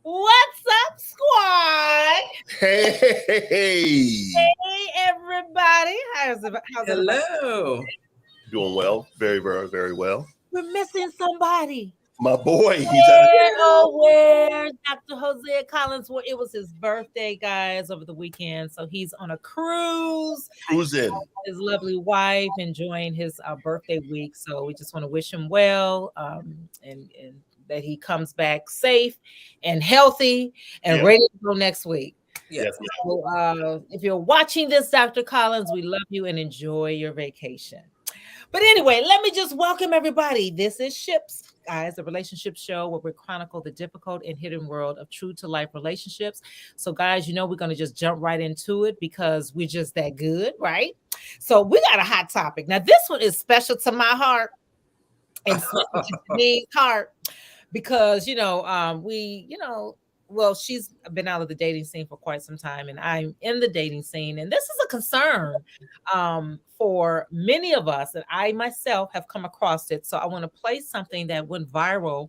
What's up, squad? Hey, Hey, everybody. How's everybody? Hello. doing well, very, very, very well. We're missing somebody. My boy, he's out Where, oh, where Dr. Hosea Collins? Well, it was his birthday, guys, over the weekend. So he's on a cruise. cruising. His lovely wife enjoying his birthday week. So we just want to wish him well, and that he comes back safe and healthy and Yep. ready to go next week. Yes. Yes, So, if you're watching this, Dr. Collins, we love you and enjoy your vacation. But anyway, let me just welcome everybody. This is Ships, guys, a relationship show where we chronicle the difficult and hidden world of true to life relationships. So, guys, we're going to just jump right into it because we're just that good, right? So, we got a hot topic. Now, this one is special to my heart and special to Janine's heart because well, she's been out of the dating scene for quite some time, and I'm in the dating scene, and this is a concern for many of us, and I myself have come across it. So I want to play something that went viral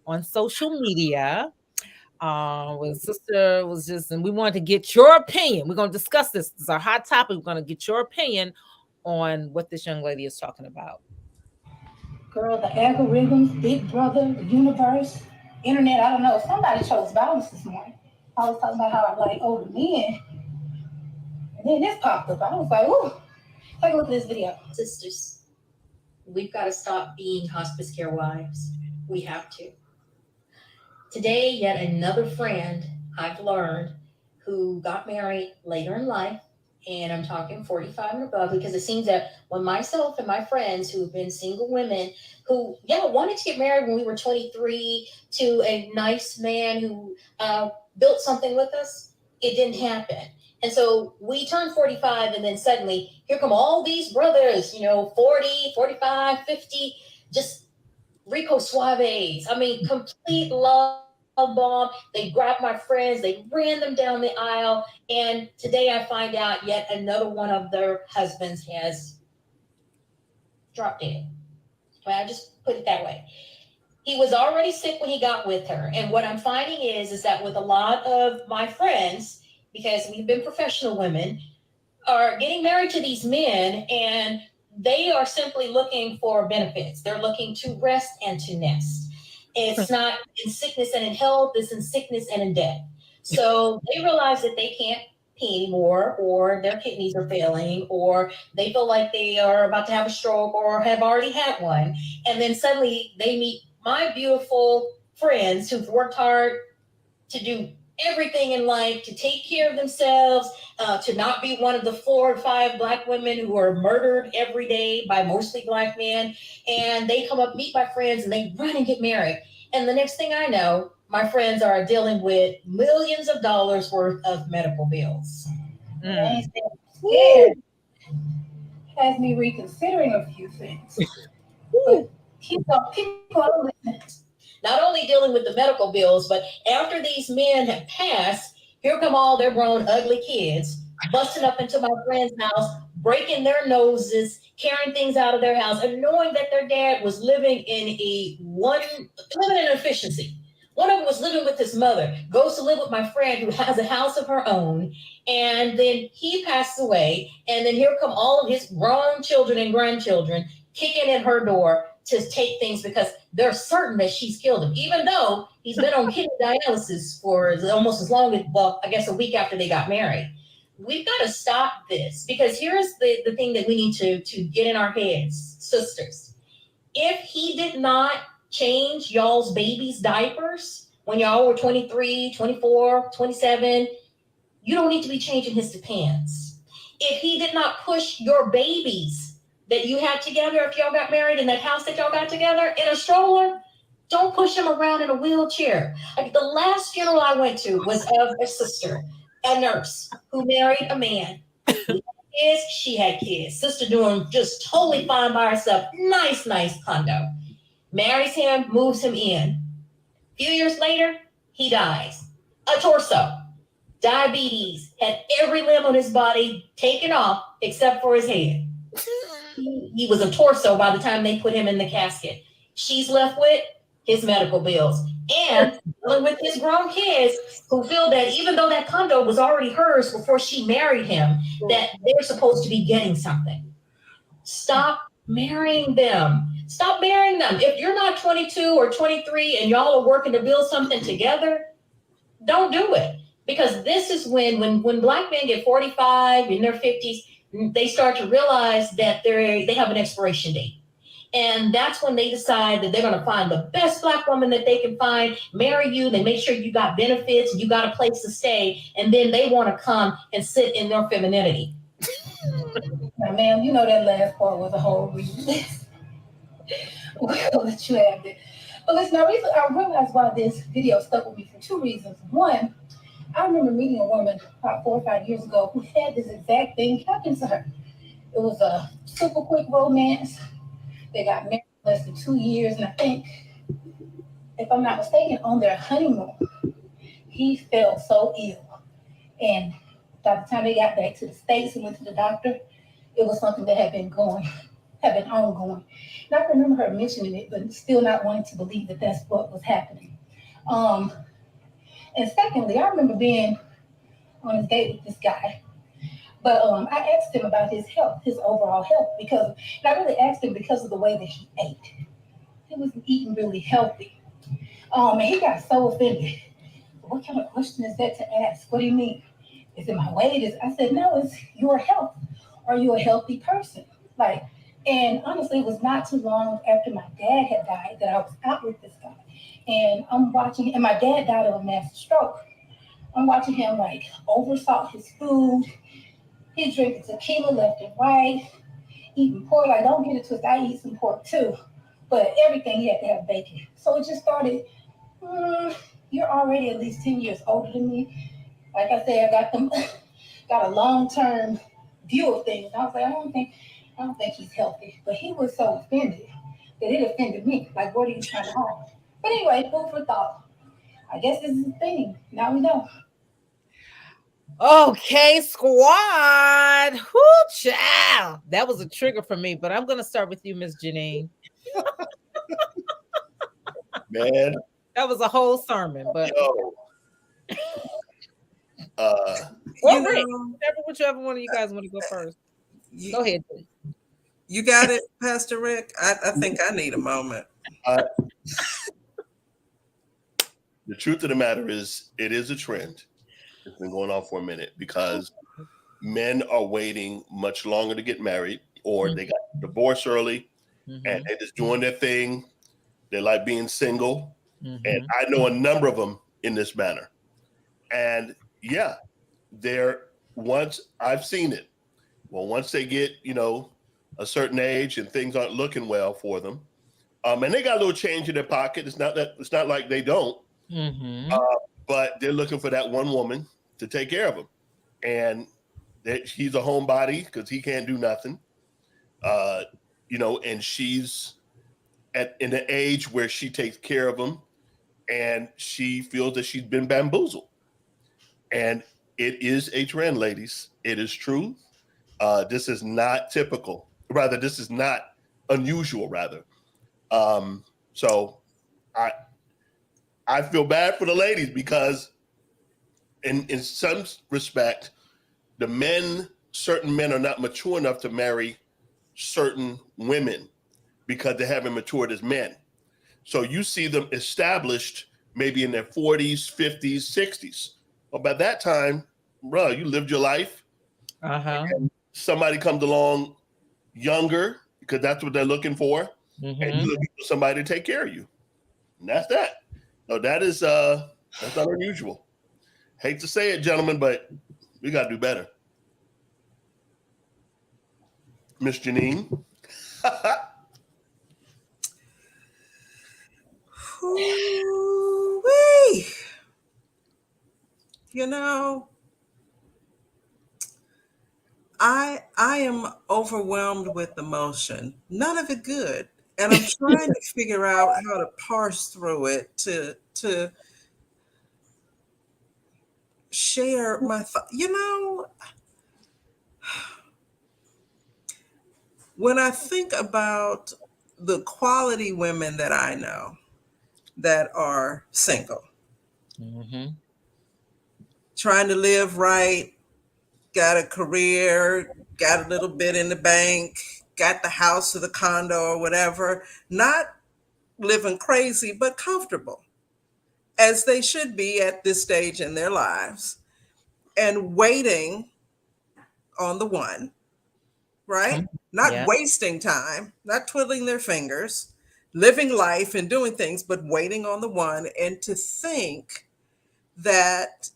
on social media. When sister was just, and we wanted to get your opinion. We're going to discuss this. This is our hot topic. We're going to get your opinion on what this young lady is talking about. Girl, the algorithms, Big Brother, the universe, internet, I don't know. Somebody chose balance this morning. I was talking about how I like older men. And then this popped up. I was like, ooh, take a look at this video. Sisters, we've got to stop being hospice care wives. We have to. Today, yet another friend I've learned who got married later in life, and I'm talking 45 and above, because it seems that when myself and my friends who have been single women who, wanted to get married when we were 23 to a nice man who built something with us, it didn't happen. And so we turned 45, and then suddenly here come all these brothers, 40, 45, 50, just Rico Suaves. I mean, complete love bomb. They grabbed my friends, they ran them down the aisle. And today I find out yet another one of their husbands has dropped dead. Well, I just put it that way. He was already sick when he got with her. And what I'm finding is that with a lot of my friends, because we've been professional women, are getting married to these men, and they are simply looking for benefits. They're looking to rest and to nest. It's not in sickness and in health, it's in sickness and in death. So they realize that they can't pee anymore, or their kidneys are failing, or they feel like they are about to have a stroke or have already had one. And then suddenly they meet my beautiful friends who've worked hard to do everything in life, to take care of themselves, to not be one of the 4 or 5 Black women who are murdered every day by mostly Black men. And they come up, meet my friends, and they run and get married. And the next thing I know, my friends are dealing with millions of dollars worth of medical bills. And scared has me reconsidering a few things. But keep on listening. Not only dealing with the medical bills, but after these men have passed, here come all their grown ugly kids busting up into my friend's house, breaking their noses, carrying things out of their house, and knowing that their dad was living in efficiency. One of them was living with his mother, goes to live with my friend who has a house of her own, and then he passes away, and then here come all of his grown children and grandchildren kicking in her door to take things because they're certain that she's killed him, even though he's been on kidney dialysis for almost as long as, well, I guess a week after they got married. We've got to stop this, because here's the thing that we need to get in our heads, sisters. If he did not change y'all's babies' diapers when y'all were 23, 24, 27, you don't need to be changing his pants. If he did not push your babies that you had together, if y'all got married in that house that y'all got together in a stroller, don't push him around in a wheelchair. Like the last funeral I went to was of a sister, a nurse who married a man. Kids, she had kids. Sister doing just totally fine by herself. Nice condo. Marries him, moves him in. A few years later, he dies. A torso. Diabetes. Had every limb on his body taken off except for his head. He was a torso by the time they put him in the casket. She's left with his medical bills, and dealing with his grown kids who feel that even though that condo was already hers before she married him, that they're supposed to be getting something. Stop marrying them. Stop marrying them. If you're not 22 or 23 and y'all are working to build something together, don't do it. Because this is when black men get 45 in their 50s, they start to realize that they have an expiration date. And that's when they decide that they're going to find the best black woman that they can find, marry you. They make sure you got benefits, you got a place to stay, and then they want to come and sit in their femininity. Now, ma'am, you know that last part was a whole reason. We'll let you have it. But listen, I realized why this video stuck with me for two reasons. One, I remember meeting a woman about 4 or 5 years ago who had this exact thing happen to her. It was a super quick romance. They got married in less than 2 years, and I think, if I'm not mistaken, on their honeymoon, he fell so ill. And by the time they got back to the States and went to the doctor, it was something that had been ongoing. And I remember her mentioning it, but still not wanting to believe that that's what was happening. And secondly, I remember being on a date with this guy. But I asked him about his health, his overall health, and I really asked him because of the way that he ate. He was eating really healthy. And he got so offended. What kind of question is that to ask? What do you mean? Is it my weight? I said, no, it's your health. Are you a healthy person? And honestly, it was not too long after my dad had died that I was out with this guy. And I'm watching, and my dad died of a massive stroke. I'm watching him oversalt his food. He's drinking tequila left and right, eating pork. Don't get it twisted. I eat some pork too, but everything he had to have bacon. So it just started. You're already at least 10 years older than me. Like I said, I got a long-term view of things. I was like, I don't think he's healthy. But he was so offended that it offended me. Like, what are you trying to hide? But anyway, food for thought. I guess this is the thing. Now we know. Okay, squad. Whoo, child. That was a trigger for me, but I'm going to start with you, Miss Jenean. Man. That was a whole sermon, but whichever one of you guys want to go first. Go ahead. You got it, Pastor Rick. I think I need a moment. The truth of the matter is, it is a trend. It's been going on for a minute because men are waiting much longer to get married, or they got divorced early, and they're just doing their thing. They like being single. And I know a number of them in this manner. And yeah, once I've seen it. Well, once they get, a certain age and things aren't looking well for them, and they got a little change in their pocket. It's not like they don't, but they're looking for that one woman to take care of them. And he's a homebody because he can't do nothing, and she's in the age where she takes care of him, and she feels that she's been bamboozled. And it is a trend, ladies. It is true. This is not typical. Rather, this is not unusual, rather. So I feel bad for the ladies because in some respect, certain men are not mature enough to marry certain women because they haven't matured as men. So you see them established maybe in their 40s, 50s, 60s. Well, by that time, bro, you lived your life. And somebody comes along younger because that's what they're looking for. And you're looking for somebody to take care of you. And that's that. No, that's not unusual. Hate to say it, gentlemen, but we got to do better. Miss Jenean. Ooh-wee. I am overwhelmed with emotion. None of it good. And I'm trying to figure out how to parse through it to share my thoughts. When I think about the quality women that I know, that are single, Mm-hmm. trying to live right, got a career, got a little bit in the bank, got the house or the condo or whatever, not living crazy, but comfortable, as they should be at this stage in their lives, and waiting on the one, right? Come. Not Yeah. wasting time, not twiddling their fingers, living life and doing things, but waiting on the one. And to think that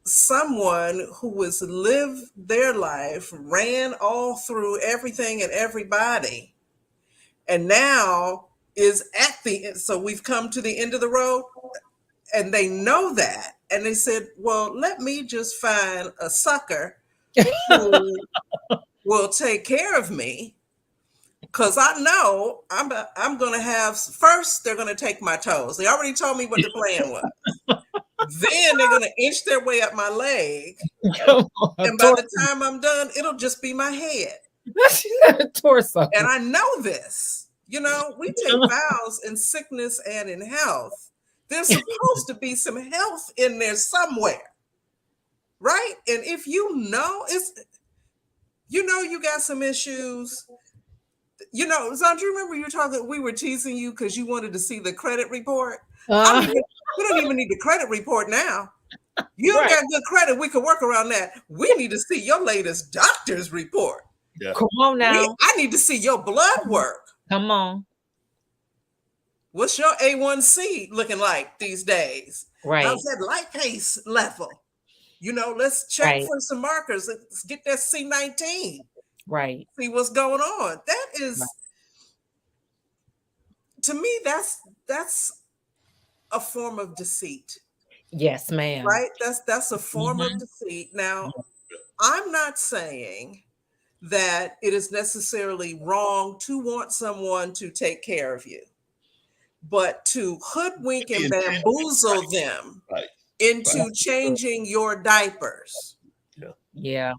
someone who has lived their life, ran all through everything and everybody, and now is at the end. So we've come to the end of the road, and they know that. And they said, well, let me just find a sucker who will take care of me, because I know I'm going to have, first they're going to take my toes. They already told me what the plan was. Then they're going to inch their way up my leg, Come on, and by the time I'm done, it'll just be my head. torso. And I know this. You know, we take vows in sickness and in health. There's supposed to be some health in there somewhere, right? And if you know you got some issues. You know, Zondra, you remember you were talking, we were teasing you because you wanted to see the credit report. We don't even need the credit report now. You don't got good credit. We could work around that. We need to see your latest doctor's report. Yeah. Come on now. I need to see your blood work. Come on. What's your A1C looking like these days? Right. How's that lipase level? You know, let's check for some markers. Let's get that C19. Right. See what's going on. That is, to me, that's a form of deceit. Yes, ma'am. Right? That's a form of deceit. Now, I'm not saying that it is necessarily wrong to want someone to take care of you, but to hoodwink and bamboozle them into changing your diapers. Yeah.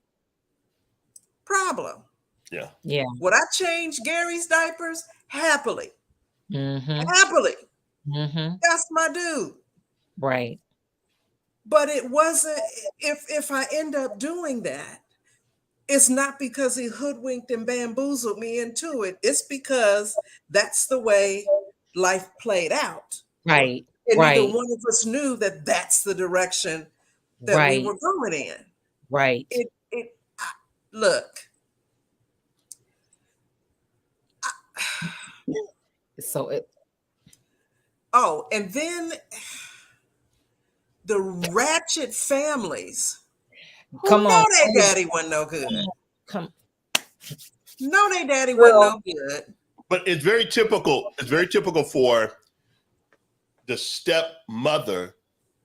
Problem. Yeah. Would I change Gary's diapers? Happily. Mm-hmm. Happily. Mm-hmm. That's my dude. Right. But it wasn't, if I end up doing that, it's not because he hoodwinked and bamboozled me into it. It's because that's the way life played out. Right. And neither one of us knew that that's the direction that we were going in. Right. Look. Oh, and then the ratchet families. Come on. Their daddy wasn't no good. No, their daddy wasn't no good. But it's very typical. It's very typical for the stepmother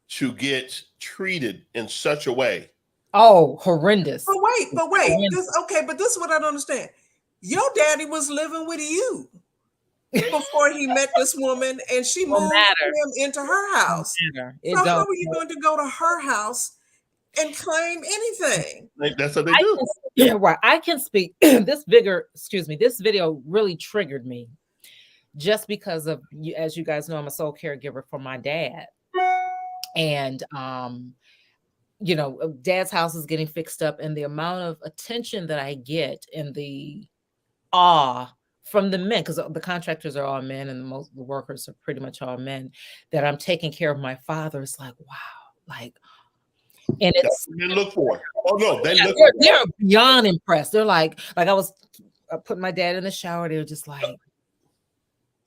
to get treated in such a way. Oh, horrendous. But wait. But this is what I don't understand. Your daddy was living with you before he met this woman, and she moved him into her house. So how are you going to go to her house and claim anything? That's what they do. Right. I can speak. This video really triggered me just because of, as you guys know, I'm a sole caregiver for my dad. And, dad's house is getting fixed up, and the amount of attention that I get and the awe from the men, because the contractors are all men and the workers are pretty much all men, that I'm taking care of my father. It's like, wow. And it's they look for. Oh no, they're beyond impressed. They're like I was putting my dad in the shower. They're just like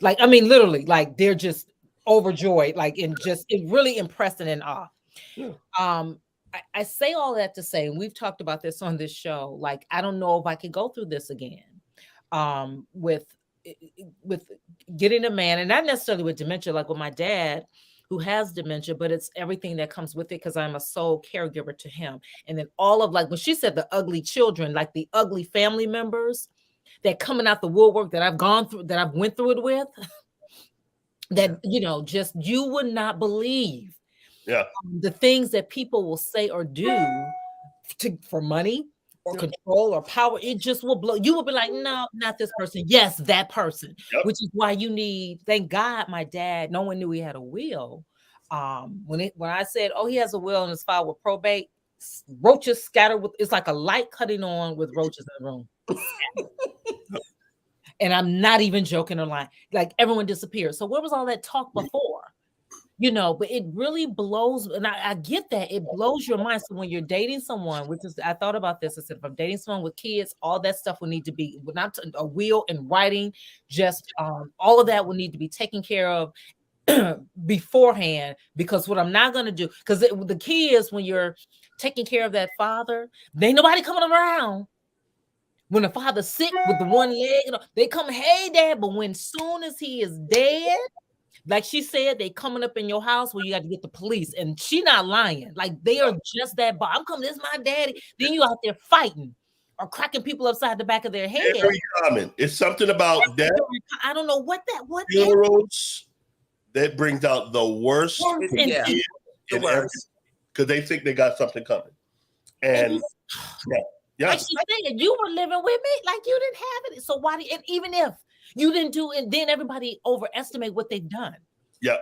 I mean, literally, like they're just overjoyed, it really impressed and in awe. Yeah. I say all that to say, and we've talked about this on this show. Like, I don't know if I could go through this again. With getting a man, and not necessarily with dementia, like with my dad, who has dementia, but it's everything that comes with it because I'm a sole caregiver to him. And then all of, like when she said the ugly children, like the ugly family members that coming out the woodwork that I've gone through, that I've went through it with, that, just you would not believe the things that people will say or do for money or control or power, it just will blow. You will be like, no, not this person. Yes, that person. Yep. Which is why you need, thank God my dad, no one knew he had a will. When I said, oh, he has a will and it's filed with probate, roaches scattered with, it's like a light cutting on with roaches in the room. And I'm not even joking or lying. Like everyone disappeared. So where was all that talk before? But it really blows, and I get that it blows your mind. So when you're dating someone, which is, I thought about this, I said, if I'm dating someone with kids, all that stuff will need to be, not a will in writing, just all of that will need to be taken care of beforehand, because what I'm not going to do, because the key is when you're taking care of that father, there ain't nobody coming around. When the father's sick with the one leg, they come, hey, dad, but when soon as he is dead, like she said, they coming up in your house where you got to get the police, and she not lying. Like they are just that. But I'm coming. This is my daddy. Then you out there fighting or cracking people upside the back of their head. Very common. It's something about death. I don't know what funerals that brings out the worst. Yeah, the worst, because they think they got something coming, and yeah. Like she said, you were living with me, like you didn't have it. So why? And even if you didn't do it, then everybody overestimate what they've done. Yeah.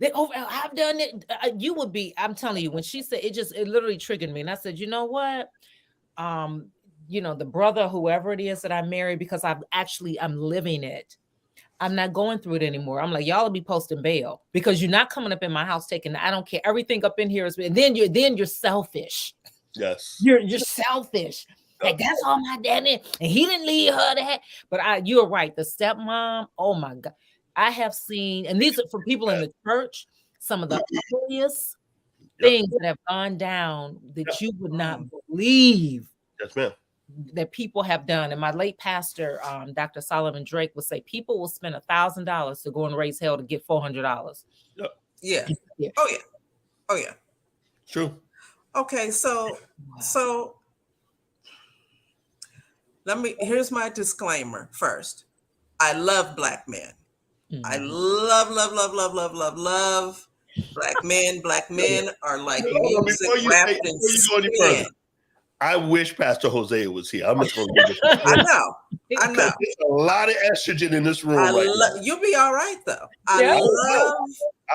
I've done it. You would be, I'm telling you, when she said it literally triggered me. And I said, you know what? The brother, whoever it is that I married, because I'm living it. I'm not going through it anymore. I'm like, y'all will be posting bail because you're not coming up in my house taking, I don't care. Everything up in here is, and then you're selfish. Yes. You're selfish. Like that's all my dad did, and he didn't leave her to have. But you're right. The stepmom. Oh my God, I have seen, and these are for people in the church. Some of the ugliest things that have gone down that you would not believe. Yes, ma'am. That people have done. And my late pastor, Dr. Solomon Drake, would say people will spend $1,000 to go and raise hell to get $400. Yeah. Yeah. Oh yeah. True. Okay, so here's my disclaimer first. I love Black men. Mm-hmm. I love Black men. Black men are like music wrapped in skin. I wish Pastor Hosea was here. I'm just going to I know. There's a lot of estrogen in this room right now. You'll be all right, though. I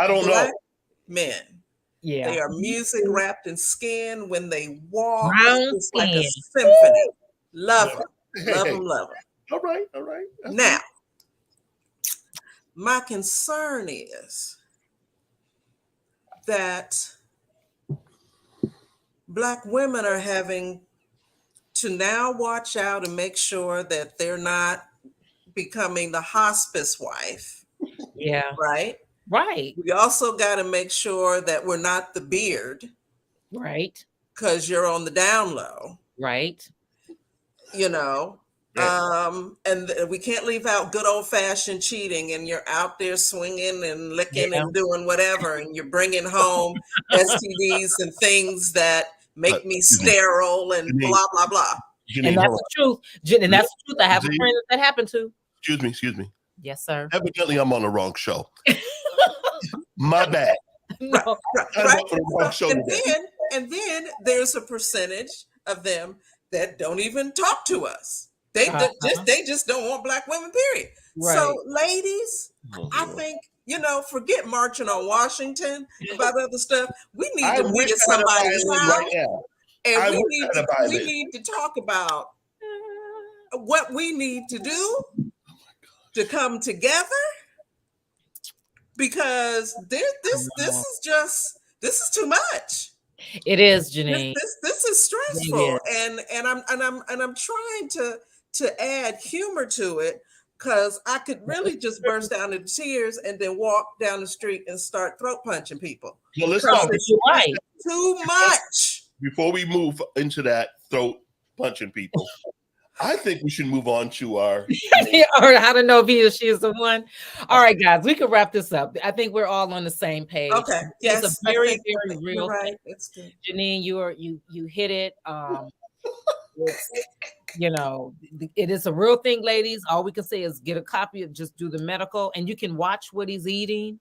don't know. Men. Yeah. They are music wrapped in skin. When they walk, Brown it's like a symphony. Love them. Love them. All right. That's now, my concern is that Black women are having to now watch out and make sure that they're not becoming the hospice wife. Yeah. Right? Right. We also got to make sure that we're not the beard. Right. Because you're on the down low. Right. And we can't leave out good old fashioned cheating, and you're out there swinging and licking and doing whatever, and you're bringing home STDs and things that make me sterile and blah, blah, blah. Jenean, and that's the truth. And that's the truth. I have a friend that happened to. Excuse me. Yes, sir. Evidently, I'm on the wrong show. My bad. No. Right. And then there's a percentage of them that don't even talk to us. They just don't want Black women, period. Right. So, ladies, I think, forget marching on Washington about other stuff. We need to be at somebody's house. Right now. And we need to talk about what we need to do to come together, because this is too much. It is, Jenean. This is stressful, and I'm trying to add humor to it, because I could really just burst down into tears and then walk down the street and start throat punching people. Well, let's talk. Too much. Before we move into that throat punching people, I think we should move on to our or how to know if he or she is the one. All right, guys, we can wrap this up. I think we're all on the same page. Okay. Yes. It's a very real thing. It's good. Jenean, you hit it. It is a real thing, ladies. All we can say is get a copy of, just do the medical, and you can watch what he's eating.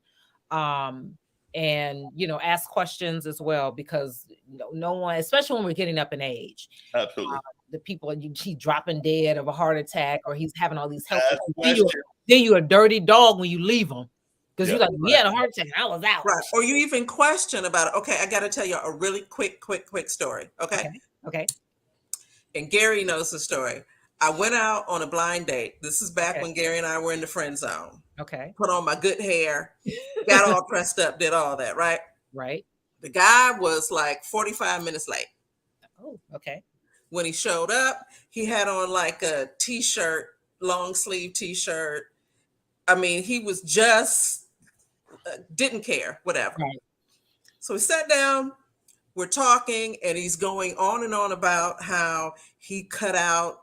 And ask questions as well, because no one, especially when we're getting up in age. Absolutely. The people he's dropping dead of a heart attack, or he's having all these health Ask issues. Then you're a dirty dog when you leave him because you're like, we had a heart attack. I was out. Right. Or you even question about it. Okay, I got to tell you a really quick story. Okay. Okay. And Gary knows the story. I went out on a blind date. This is back when Gary and I were in the friend zone. Okay. Put on my good hair, got all dressed up, did all that, right? Right. The guy was like 45 minutes late. Oh, okay. When he showed up, he had on like a t-shirt, long sleeve t-shirt. I mean, he was just didn't care, whatever. Right. So we sat down, we're talking, and he's going on and on about how he cut out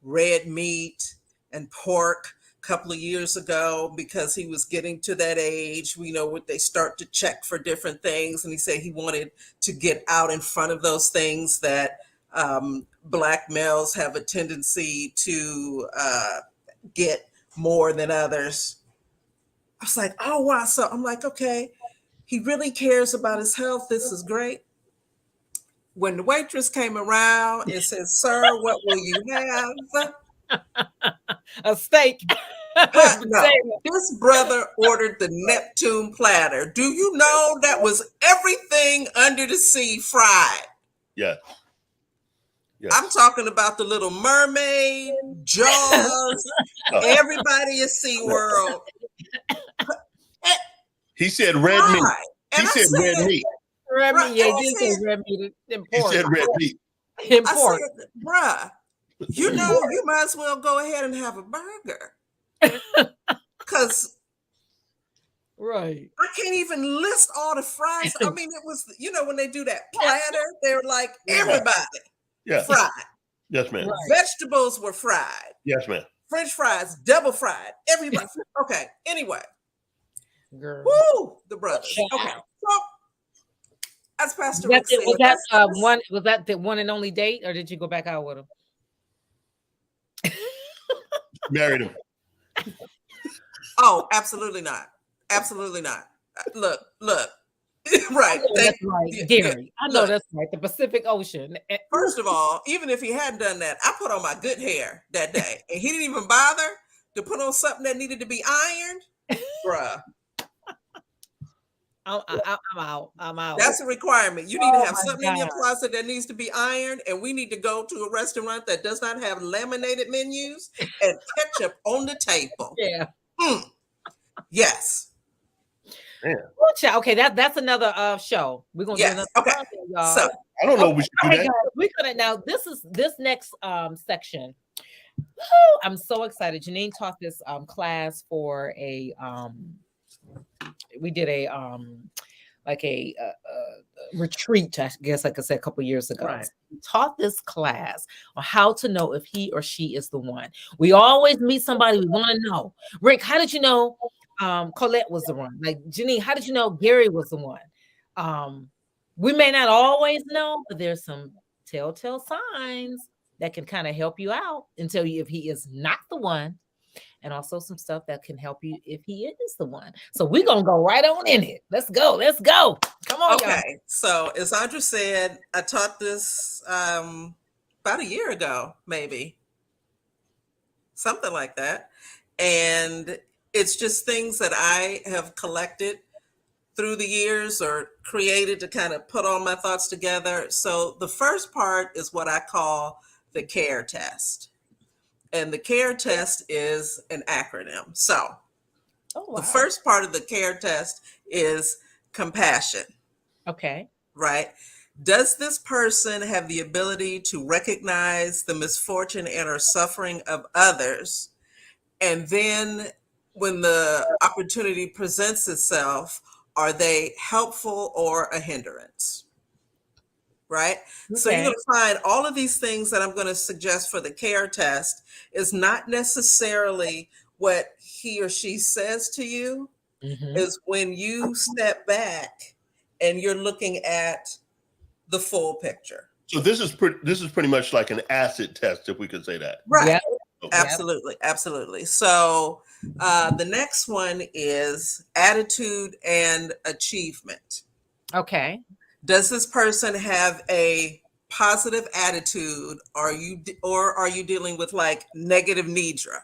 red meat and pork a couple of years ago because he was getting to that age, you know, what they start to check for different things. And he said he wanted to get out in front of those things that Black males have a tendency to get more than others. I was like, oh, wow. So I'm like, okay, he really cares about his health. This is great. When the waitress came around and said, sir, what will you have? A steak. No, this brother ordered the Neptune platter. Do you know that was everything under the sea fried? Yeah. Yes. I'm talking about the Little Mermaid, Jaws, everybody at SeaWorld. He said red meat. He said red meat. Red meat. Yeah, he said red meat. He said red meat. I said, bruh, you know, you might as well go ahead and have a burger. Because right. I can't even list all the fries. I mean, it was, you know, when they do that platter, they're like everybody fried. Yes, ma'am. Right. Vegetables were fried. Yes, ma'am. French fries, double fried. Everybody. Okay. Anyway. Girl. Woo! The brothers. Okay. So, as Pastor Rick said, was that the one and only date, or did you go back out with him? Married him. Oh, absolutely not. Absolutely not. Look. Right. That's right, Gary. I know that's right. The Pacific Ocean. First of all, even if he hadn't done that, I put on my good hair that day, and he didn't even bother to put on something that needed to be ironed. Bruh. I'm out. I'm out. That's a requirement. You need to have something in your closet that needs to be ironed, and we need to go to a restaurant that does not have laminated menus and ketchup on the table. Yeah. Yes. Yeah. Okay, that's another show. We're gonna do another content, y'all. So I don't know we should do that. Guys, we could now. This next section. I'm so excited. Jenean taught this class for a we did a like a retreat, I guess I could say, a couple years ago. Right. So we taught this class on how to know if he or she is the one. We always meet somebody we want to know. Rick, how did you know Colette was the one? Like, Jenean, how did you know Gary was the one? We may not always know, but there's some telltale signs that can kind of help you out and tell you if he is not the one, and also some stuff that can help you if he is the one. So we're going to go right on in it. Let's go. Come on, okay, y'all. So as Zondra said, I taught this about a year ago, maybe. Something like that. And it's just things that I have collected through the years or created to kind of put all my thoughts together. So the first part is what I call the CARE test. And the CARE test is an acronym. So the first part of the CARE test is compassion. Okay. Right? Does this person have the ability to recognize the misfortune and or suffering of others? And then when the opportunity presents itself, are they helpful or a hindrance? Right? Okay. So you're going to find all of these things that I'm going to suggest for the CARE test is not necessarily what he or she says to you, is when you step back and you're looking at the full picture. So this is pretty much like an acid test, if we could say that. Right. Yep. Okay. Absolutely. So the next one is attitude and achievement. Okay. Does this person have a positive attitude? Or are you dealing with like negative Nidra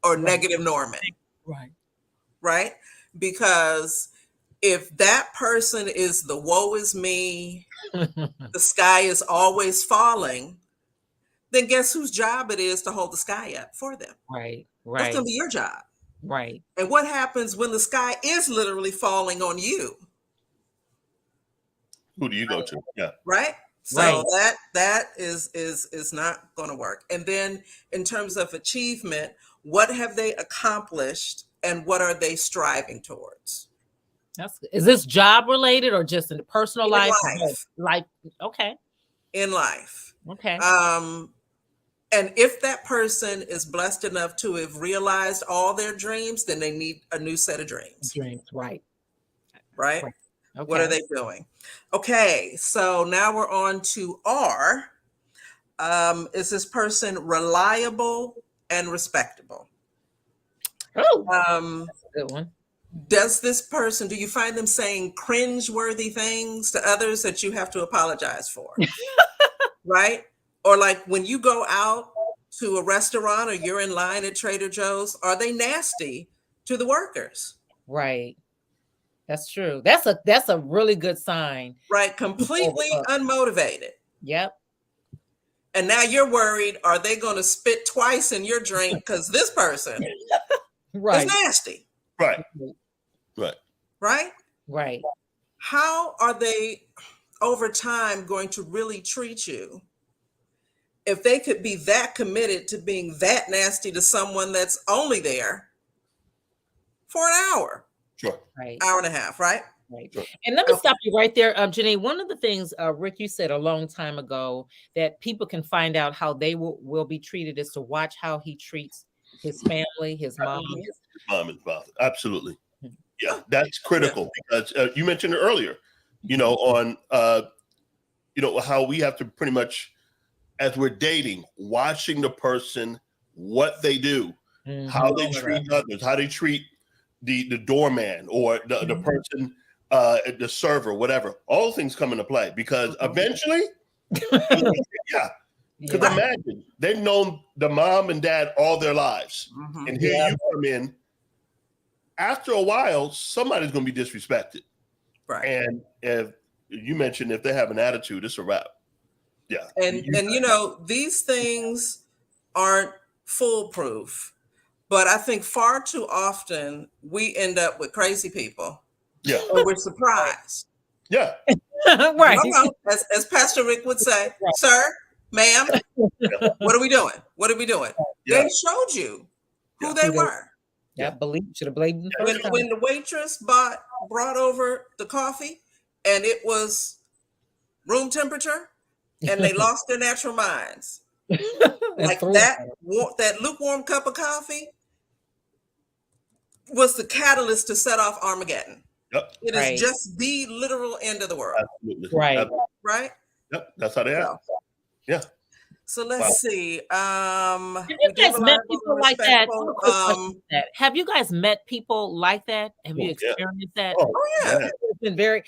or Right. negative Norman? Right. Right? Because if that person is the woe is me, the sky is always falling, then guess whose job it is to hold the sky up for them? Right. That's Right. going to be your job. Right. And what happens when the sky is literally falling on you? Who do you go to? Yeah. Right? So Right. that is not going to work. And then in terms of achievement, what have they accomplished and what are they striving towards? Is this job related or just in the personal In life? life. Life. Okay. In life. Okay. And if that person is blessed enough to have realized all their dreams, then they need a new set of dreams. Dreams. Right. Right? Right. Okay. What are they doing? Okay, so now we're on to R. Is this person reliable and respectable? Oh, Um, that's a good one. do you find them saying cringe-worthy things to others that you have to apologize for? Right? Or like when you go out to a restaurant or you're in line at Trader Joe's, are they nasty to the workers? Right. That's true. That's a really good sign. Right? Completely unmotivated. Yep. And now you're worried, are they going to spit twice in your drink because this person Right. is nasty? Right. Right. Right? Right. How are they over time going to really treat you if they could be that committed to being that nasty to someone that's only there for an hour, Sure. Right. hour and a half, right? Right. Sure. And let me stop you right there, Jenean. One of the things, Rick, you said a long time ago that people can find out how they will be treated is to watch how he treats his family, his mom. Mom and father. Absolutely. Mhm. Yeah, that's critical because you mentioned it earlier, on, how we have to pretty much, as we're dating, watching the person, what they do, how they treat others, how they treat the doorman or the person, the server, whatever. All things come into play because eventually, yeah. Because imagine they've known the mom and dad all their lives, and here you come in. After a while, somebody's going to be disrespected, Right. and if you mentioned if they have an attitude, it's a wrap. Yeah, And these things aren't foolproof, but I think far too often we end up with crazy people. Yeah. Or we're surprised. Yeah. Right. No, as Pastor Rick would say, sir, ma'am, what are we doing? What are we doing? Yeah. They showed you who they were. Yeah, should have blamed them first time. When the waitress brought over the coffee and it was room temperature and they lost their natural minds. Like that lukewarm cup of coffee was the catalyst to set off Armageddon. Yep. It is just the literal end of the world. Absolutely. Right. Right? Yep. That's how they are. Yeah. So let's see. Have you guys met people like that? Have you guys met people like that? Have you experienced that? Oh yeah. It's been very.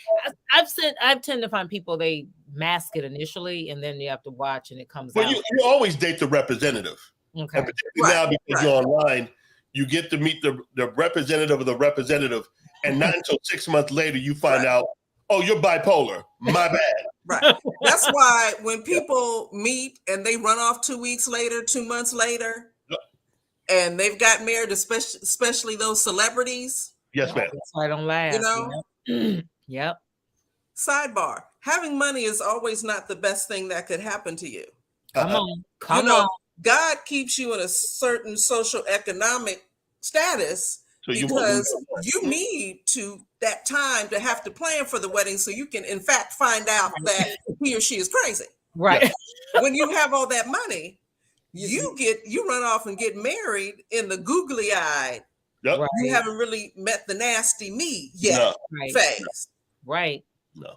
I tend to find people they mask it initially, and then you have to watch, and it comes out. You always date the representative. Okay. And particularly now because you're online, you get to meet the representative of the representative, and not until 6 months later you find out, oh, you're bipolar. My bad. Right. That's why when people meet and they run off 2 weeks later, 2 months later, and they've got married, especially those celebrities. Yes, ma'am. That's why I don't laugh. Yep. Sidebar: having money is always not the best thing that could happen to you. Come on. God keeps you in a certain social economic status because you need that time to have to plan for the wedding so you can in fact find out that he or she is crazy. Right. When you have all that money, you run off and get married in the googly eyed. Yep. Right. You haven't really met the nasty me yet phase. Right. No.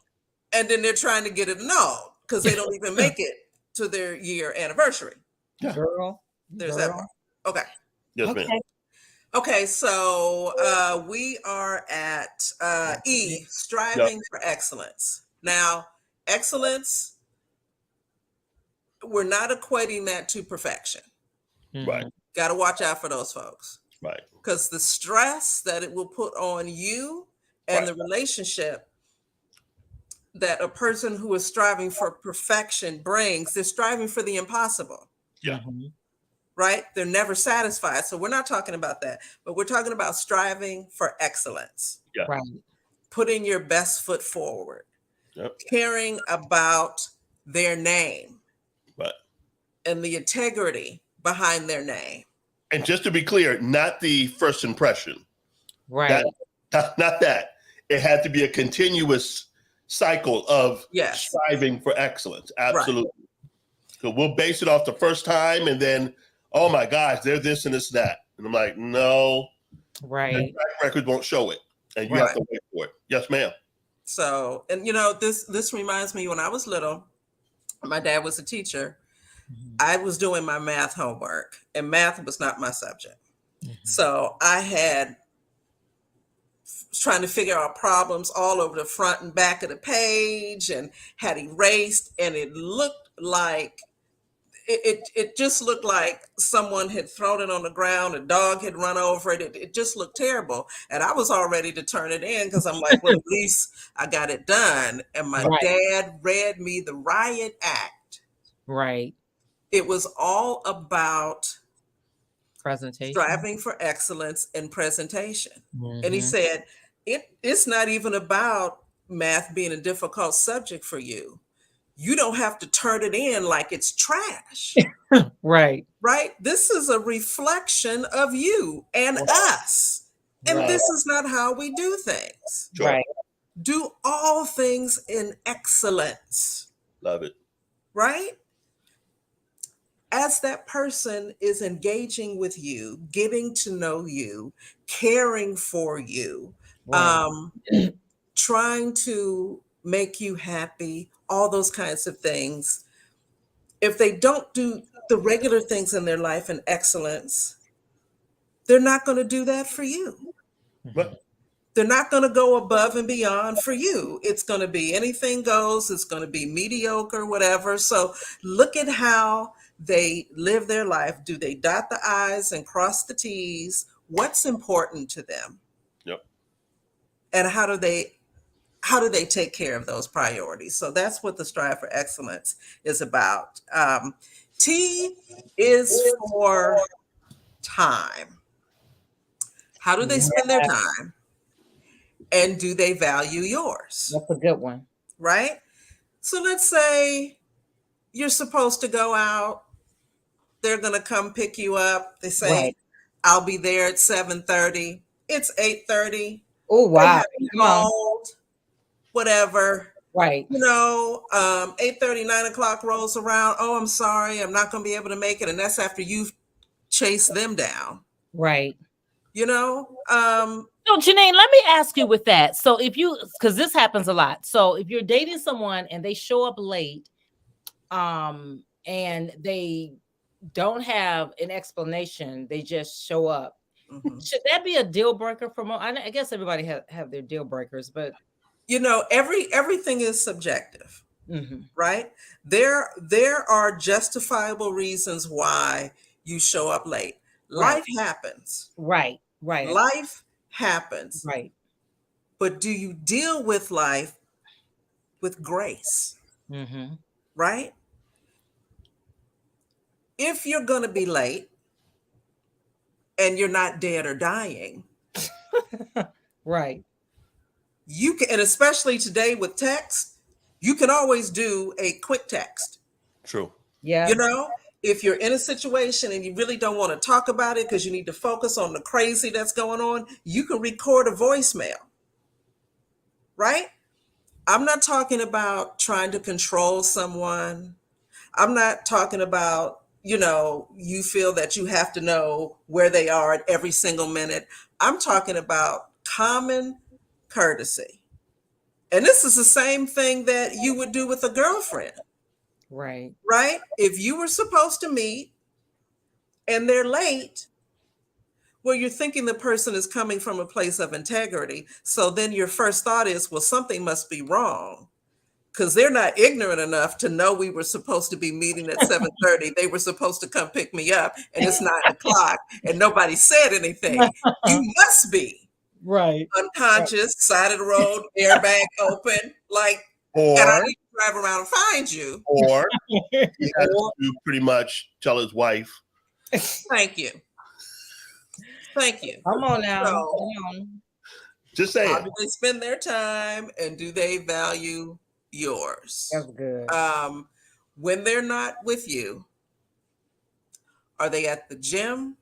And then they're trying to get it annulled because they don't even make it to their year anniversary. Yeah. Girl. There's that part. Okay. Yes, ma'am. Okay, so we are at E, striving for excellence. Now, Excellence, we're not equating that to perfection. Right. Got to watch out for those folks. Right. Because the stress that it will put on you and the relationship that a person who is striving for perfection brings, they're striving for the impossible. Yeah. Right? They're never satisfied. So we're not talking about that, but we're talking about striving for excellence. Yeah. Right. Putting your best foot forward. Yep. Caring about their name. Right. And the integrity behind their name. And just to be clear, not the first impression. Right. Not that. It had to be a continuous cycle of striving for excellence. Absolutely. Right. So we'll base it off the first time and then, oh my gosh, they're this and this and that. And I'm like, no. Right. The track record won't show it. And you have to wait for it. Yes, ma'am. So, and this reminds me, when I was little, my dad was a teacher. I was doing my math homework, and math was not my subject. So I had trying to figure out problems all over the front and back of the page, and had erased, and it looked like it just looked like someone had thrown it on the ground, a dog had run over it. It just looked terrible. And I was all ready to turn it in because I'm like, well, at least I got it done. And my dad read me the riot act. Right. It was all about presentation, striving for excellence in presentation. And he said, it's not even about math being a difficult subject for you. You don't have to turn it in like it's trash. Right. Right? This is a reflection of you and us. And this is not how we do things. Right. Do all things in excellence. Love it. Right? As that person is engaging with you, getting to know you, caring for you, trying to make you happy, all those kinds of things. If they don't do the regular things in their life in excellence, they're not going to do that for you. They're not going to go above and beyond for you. It's going to be anything goes. It's going to be mediocre, whatever. So look at how they live their life. Do they dot the I's and cross the T's? What's important to them? Yep. And how do they take care of those priorities? So that's what the Strive for Excellence is about. T is for time. How do they spend their time? And do they value yours? That's a good one. Right? So let's say you're supposed to go out. They're going to come pick you up. They say, I'll be there at 7:30. It's 8:30. Oh, wow. Called, whatever. Right. 8:30, 9 o'clock rolls around. Oh, I'm sorry. I'm not going to be able to make it. And that's after you've chased them down. Right. So Jenean, let me ask you with that. So because this happens a lot. So if you're dating someone and they show up late, and they don't have an explanation, they just show up. Should that be a deal breaker for more? I guess everybody have their deal breakers, but everything is subjective, right? There are justifiable reasons why you show up late. Life happens. Right. Life happens. Right. But do you deal with life with grace? Right? If you're going to be late and you're not dead or dying, right. You can, and especially today with text, you can always do a quick text. True. Yeah. If you're in a situation and you really don't want to talk about it because you need to focus on the crazy that's going on, you can record a voicemail. Right? I'm not talking about trying to control someone. I'm not talking about, you feel that you have to know where they are at every single minute. I'm talking about common courtesy. And this is the same thing that you would do with a girlfriend. Right. Right? If you were supposed to meet and they're late, well, you're thinking the person is coming from a place of integrity. So then your first thought is, well, something must be wrong. because they're not ignorant enough to know we were supposed to be meeting at 7:30. They were supposed to come pick me up, and it's 9 o'clock, and nobody said anything. You must be Right. unconscious, side of the road, airbag open, like, and I Or need to drive around and find you. or he has to pretty much tell his wife, Thank you. Thank you. Come on now. So, Come on. just how saying. do they spend their time, and do they value yours? That's good. When they're not with you, are they at the gym?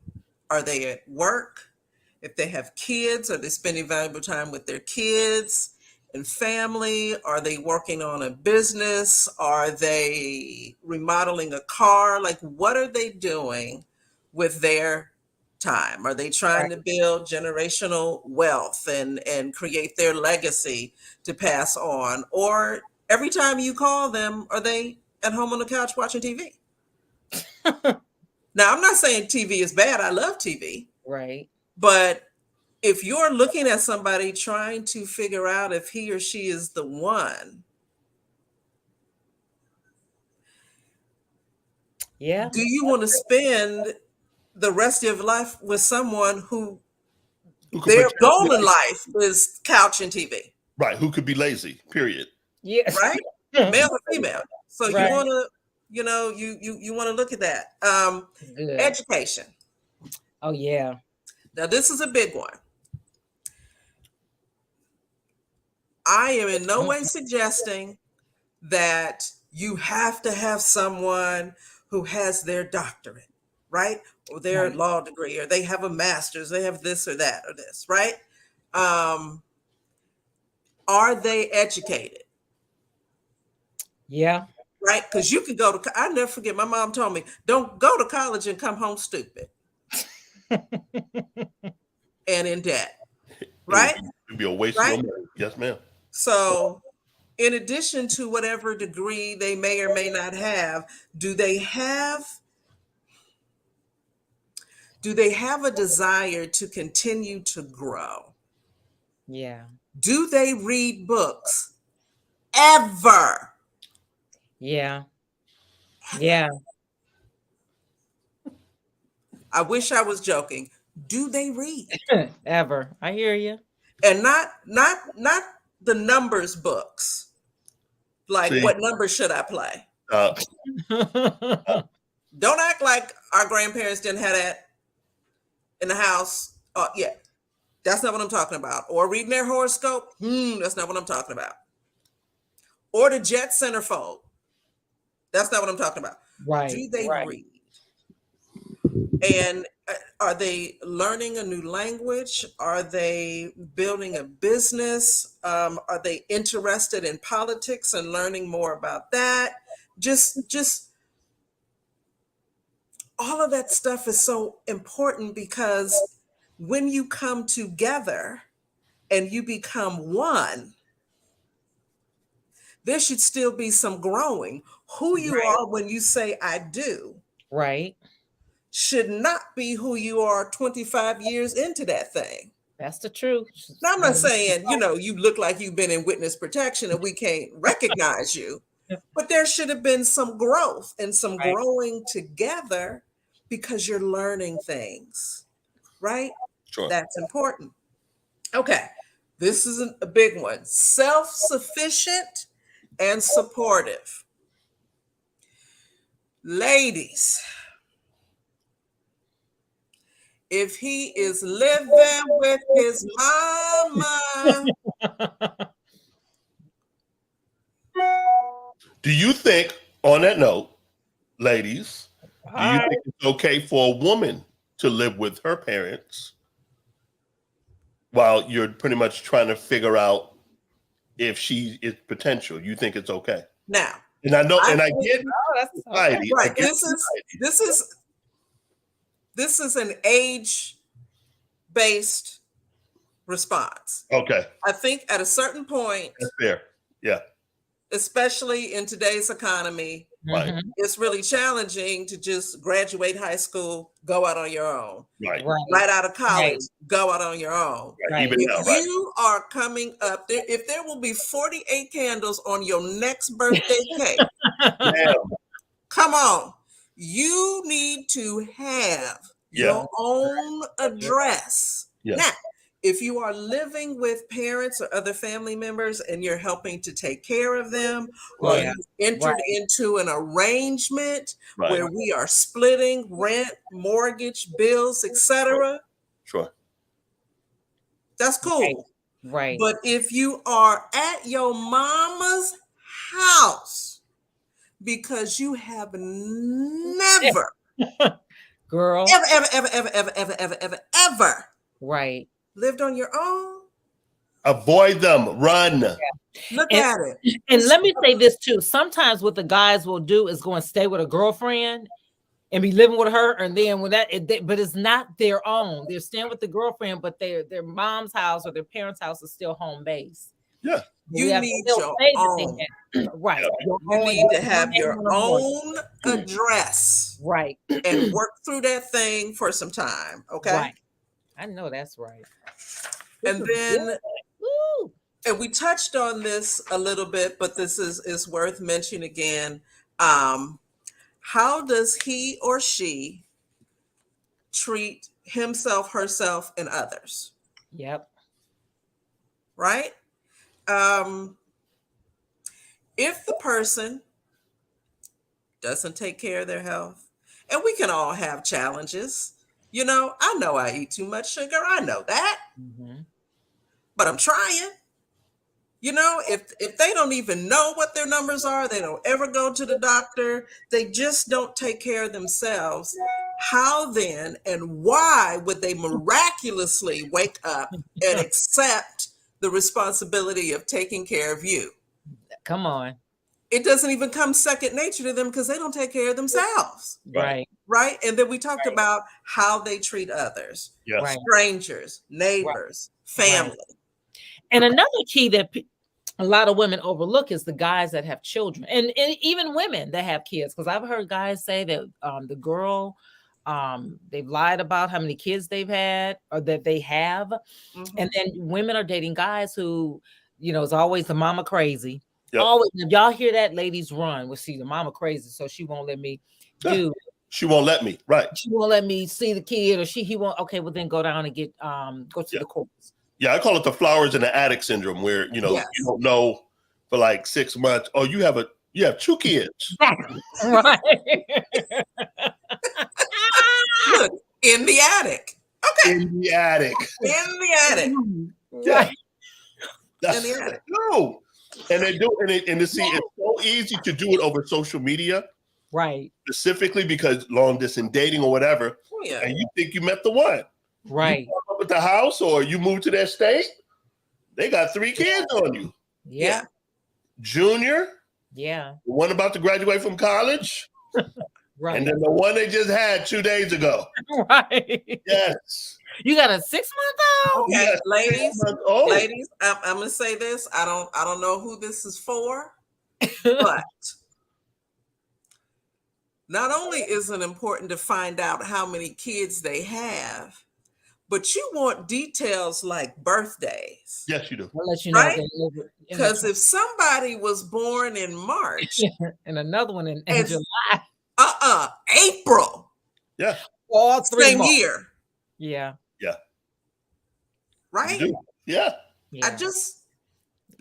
Are they at work? If they have kids, are they spending valuable time with their kids and family? Are they working on a business? Are they remodeling a car? Like, what are they doing with their time? Are they trying to build generational wealth and create their legacy to pass on? Or every time you call them, are they at home on the couch watching TV? Now, I'm not saying TV is bad. I love TV. Right. But if you're looking at somebody trying to figure out if he or she is the one, Yeah. do you want to spend the rest of your life with someone who Who could their potentially- goal in life is couch and TV, Right, who could be lazy, period. Yes. right? Male or female. So Right. you want to, you want to look at that. Good. Education. Oh yeah. Now, this is a big one. I am in no way suggesting that you have to have someone who has their doctorate, right? Or their Right. law degree, or they have a master's, they have this or that or this, right? Are they educated? Yeah. Right? Because you can go to, I never forget, my mom told me, don't go to college and come home stupid and in debt, right? It'd be a waste Right? of your money. Yes, ma'am. So, in addition to whatever degree they may or may not have, do they have a desire to continue to grow? Yeah. Do they read books ever? Yeah. Yeah. I wish I was joking. Do they read? Ever. I hear you. And not the numbers books. Like, See? what number should I play? Uh, Don't act like our grandparents didn't have that in the house. Yeah, that's not what I'm talking about. Or reading their horoscope. That's not what I'm talking about. Or the Jet Centerfold. That's not what I'm talking about. Right. Do they right. read? And are they learning a new language? Are they building a business? Are they interested in politics and learning more about that? Just all of that stuff is so important, because when you come together and you become one, there should still be some growing. Who you Right. are when you say I do Right. should not be who you are 25 years into that thing. That's the truth. Now, I'm not saying, you look like you've been in witness protection and we can't recognize you, but there should have been some growth and some Right. growing together, because you're learning things, right? sure. That's important. Okay, this is a big one. Self-sufficient and supportive. Ladies, if he is living with his mama, Do you think, on that note, ladies, do you think it's okay for a woman to live with her parents while you're pretty much trying to figure out if she is potential? You think it's okay? now, And I know, I and I think- get that's society. I right? get This society. is an age-based response. Okay, I think at a certain point, that's fair. Yeah, especially in today's economy, Right. Mhm. It's really challenging to just graduate high school, go out on your own. Right. Right. Right out of college, Right. go out on your own. Right. Right. Even If now, right. you are coming up there, if there will be 48 candles on your next birthday cake, Damn. come on. You need to have Yeah. your own address. Yeah. Now, if you are living with parents or other family members and you're helping to take care of them, or Right. you've entered Right. into an arrangement Right. where we are splitting rent, mortgage, bills, etc., Sure. that's cool. Right. But if you are at your mama's house because you have never, Girl. ever Right. lived on your own, Avoid them. Run. look And- at it. And let me say this too. Sometimes what the guys will do is go and stay with a girlfriend and be living with her, and then when but it's not their own. They're staying with the girlfriend, but their mom's house or their parents' house is still home base. Yeah. You We have to need still your say that own. they had- right. Yeah. Your You own- need to have your own mortgage. own address Right. and work through that thing for some time. Okay. Right. I know that's right. And This is then, good. Woo. and we touched on this a little bit, but this is worth mentioning again. How does he or she treat himself, herself, and others? Yep. Right? If the person doesn't take care of their health, and we can all have challenges. I know I eat too much sugar. I know that, Mhm. but I'm trying. If they don't even know what their numbers are, they don't ever go to the doctor, they just don't take care of themselves. How then and why would they miraculously wake up and accept the responsibility of taking care of you? Come on. It doesn't even come second nature to them because they don't take care of themselves. Right. Right. And then we talked Right. about how they treat others, Yes. Right. strangers, neighbors, family. And another key that a lot of women overlook is the guys that have children, and even women that have kids. Because I've heard guys say that the girl, they've lied about how many kids they've had or that they have, Mhm. and then women are dating guys who, is always the mama crazy. Yep. Always, if y'all hear that, ladies run. Well, see, the mama crazy, so she won't let me Yeah. do. She won't let me. Right. She won't let me see the kid, or he won't. Okay, well then go down and get go to Yeah. the courts. Yeah, I call it the flowers in the attic syndrome, where Yes. you don't know for like 6 months. Oh, you have 2 kids. Right. Look, in the attic. Okay. In the attic. In the attic. Right. That's In the attic. no. And they do, and to see, it's so easy to do it over social media, Right. specifically because long distance dating or whatever, Yeah. and you think you met the one. Right. You pop up at the house or you move to their state, they got 3 kids on you. Yeah. Junior, Yeah. the one about to graduate from college, Right. and then the one they just had 2 days ago. Right. Yes. You got a 6-month-old? Okay, Yes. ladies, Oh, ladies, I'm gonna say this. I don't know who this is for, but not only is it important to find out how many kids they have, but you want details like birthdays. yes, you do. I'll let you know. Right? if they live in Because if somebody was born in March, and another one in It's- July, April, Yeah, all 3 same months. year, Yeah. right? you do. Yeah. Yeah.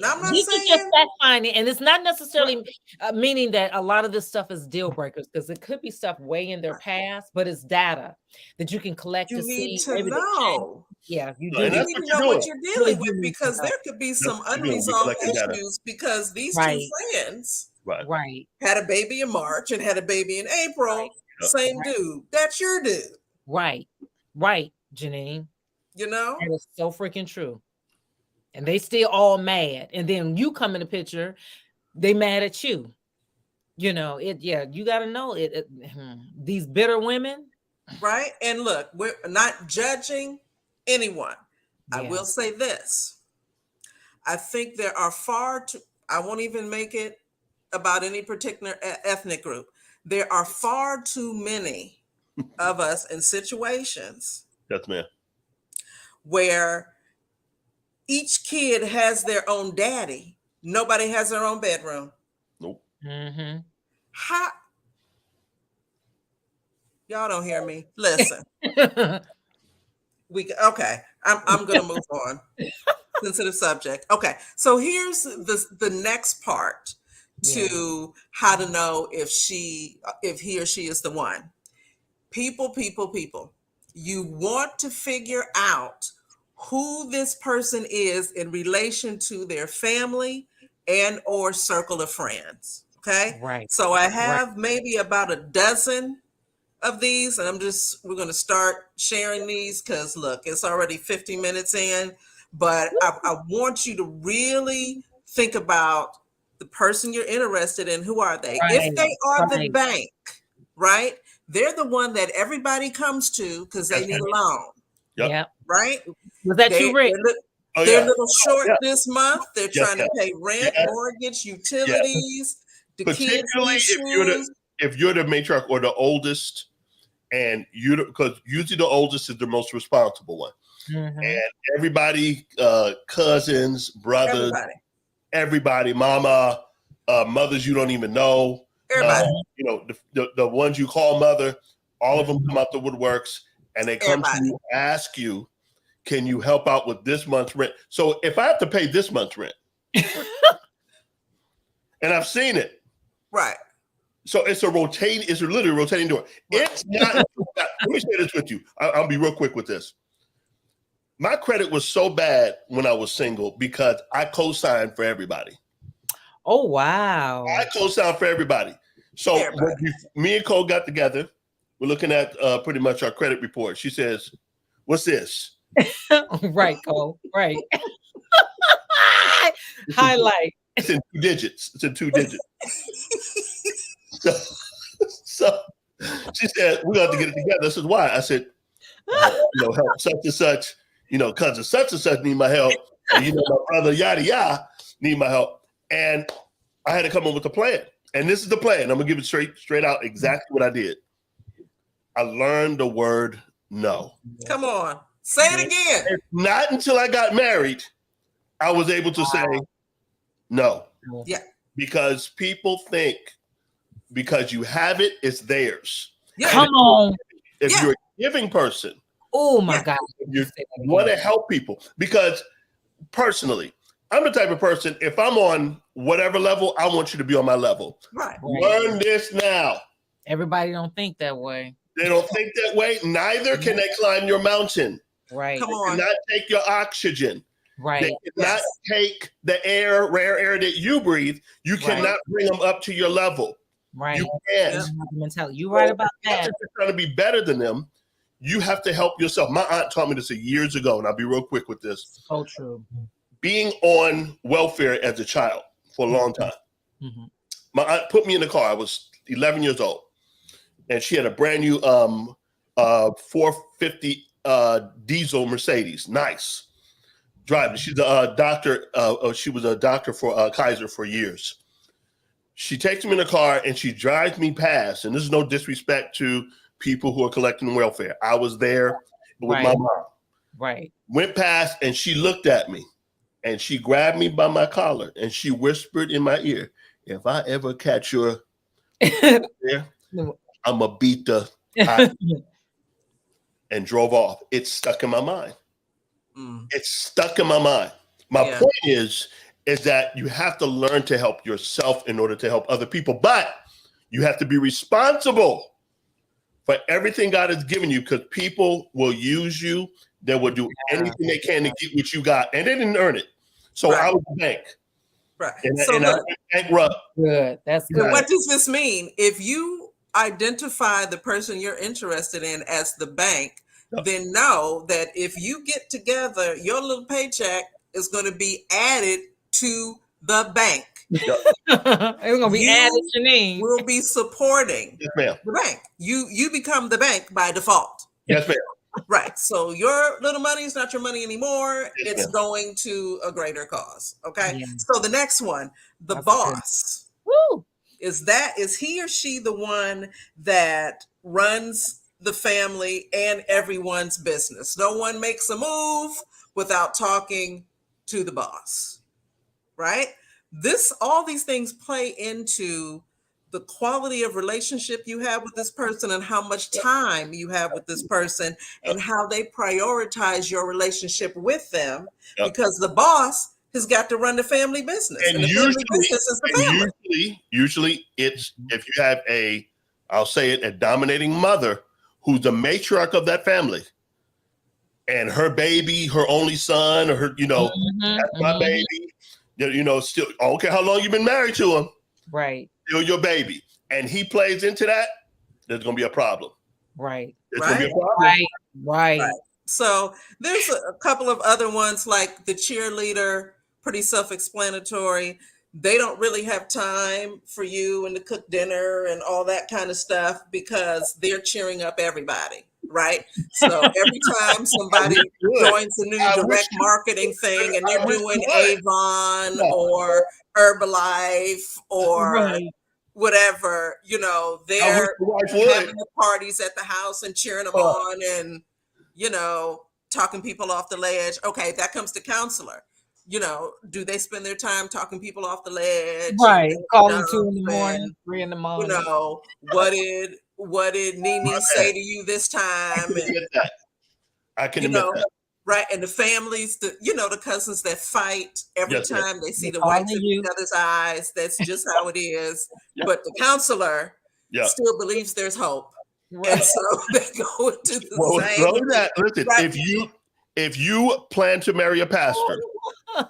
I'm not This is just saying fact finding, and it's not necessarily meaning that a lot of this stuff is deal breakers, because it could be stuff way in their past, but it's data that you can collect you to see. need to maybe the change. know. Yeah, you No, do. and You that's need what to you're know what doing. you're dealing Really with, do need to because know. there could be some what you're doing. You're unresolved collecting data. issues because these Right. two friends Right. Right. had a baby in March and had a baby in April. Right. Same Right. dude. That's your dude. Right. Right, Jenean. You know? That is so freaking true. And they still all mad. And then you come in the picture, they mad at you. You gotta know it. These bitter women. Right? And look, we're not judging anyone. I Yeah. will say this. I think there are I won't even make it about any particular ethnic group. There are far too many of us in situations Yes, ma'am. where each kid has their own daddy. Nobody has their own bedroom. Nope. Mm-hmm. How? Y'all don't hear me. Listen, okay. I'm gonna move on. Sensitive subject. Okay, so here's the next part to how to know if he or she is the one. People. You want to figure out who this person is in relation to their family and or circle of friends. Okay. Right. So I have maybe about a dozen of these, and we're going to start sharing these because look, it's already 50 minutes in, but I want you to really think about the person you're interested in. Who are they? If they are the bank, right? They're the one that everybody comes to because they need a loan. Yep. Right? Was that you, Rick? They're a little short this month. They're trying to pay rent, Yes. mortgage, utilities, the particularly kids' if you're the matriarch or the oldest, and because usually the oldest is the most responsible one, and everybody, cousins, brothers, everybody, mama, mothers you don't even know, you know, the ones you call mother, all of them come out the woodworks, and they come to you, ask you, can you help out with this month's rent? So if I have to pay this month's rent, and I've seen it, right? So it's literally a rotating door. It's not. Let me say this with you. I'll be real quick with this. My credit was so bad when I was single because I co-signed for everybody. Oh, wow. I co-signed for everybody. So when me and Cole got together, we're looking at pretty much our credit report. She says, "What's this?" Right, Cole. Right. Highlight. It's in 2 digits. It's in 2 digits. So she said, "We got to get it together." I said, "Why?" I said, help such and such, cousin such and such need my help. And, my brother, yada, yada, need my help. And I had to come up with a plan. And this is the plan. I'm going to give it straight out exactly what I did. I learned the word no. Come on. Say it again. Not until I got married, I was able to say no. Yeah. Because people think because you have it, it's theirs. Yeah. Come on. If you're a giving person, oh my God, you want to help people. Because personally, I'm the type of person, if I'm on whatever level, I want you to be on my level. Right. Learn this now. Everybody don't think that way. They don't think that way. Neither can they climb your mountain. Right. Come They on. cannot take your oxygen. Right. They cannot take the rare air that you breathe. You cannot bring them up to your level. Right. You can't. Mentality. You're right about that. If you're trying to be better than them, you have to help yourself. My aunt taught me this years ago, and I'll be real quick with this. So true. Being on welfare as a child for a long time. Mm-hmm. My aunt put me in the car. I was 11 years old, and she had a brand new 450 diesel Mercedes. Nice. Driving. She's a doctor. She was a doctor for Kaiser for years. She takes me in the car and she drives me past. And this is no disrespect to people who are collecting welfare. I was there with my mom. Right. Went past and she looked at me and she grabbed me by my collar and she whispered in my ear, "If I ever catch your there, I'm going to beat the and drove off. It's stuck in my mind. It's stuck in my mind. My point is that you have to learn to help yourself in order to help other people, but you have to be responsible for everything God has given you, because people will use you. They will do anything they can to get what you got, and they didn't earn it. So I was a bank. Right. And So I went bankrupt. Good. That's good. What does this mean? If you identify the person you're interested in as the bank, then know that if you get together, your little paycheck is going to be added to the bank. It's going to be added, Jenean. Will be supporting the bank. You become the bank by default. Yes, ma'am. Right. So your little money is not your money anymore. It's going to a greater cause. Okay. Yeah. So the next one, the boss. Woo. Is he or she the one that runs the family and everyone's business? No one makes a move without talking to the boss, right? All these things play into the quality of relationship you have with this person and how much time you have with this person and how they prioritize your relationship with them, because the boss has got to run the family business, and the family business is the family. Usually it's, if you have I'll say it, a dominating mother who's the matriarch of that family, and her baby, her only son, or her, that's my baby. Still, I don't care how long you've been married to him. Right. Still your baby. And he plays into that, there's going to be a problem. Right. There's going to be a problem. Right. So there's a couple of other ones, like the cheerleader, pretty self-explanatory. They don't really have time for you and to cook dinner and all that kind of stuff because they're cheering up everybody, right? So every time somebody joins a new direct marketing thing and they're doing Avon or Herbalife or whatever, they're having the parties at the house and cheering them on and, talking people off the ledge. Okay, that comes to counselor. Do they spend their time talking people off the ledge? Right. Calling 2 in the morning, 3 in the morning. What did Nene say to you this time? I can admit that. Right. And the families, the cousins that fight every time they see the whites in each other's eyes. That's just how it is. But the counselor still believes there's hope. Right. And so they go into the same. Listen, if you plan to marry a pastor,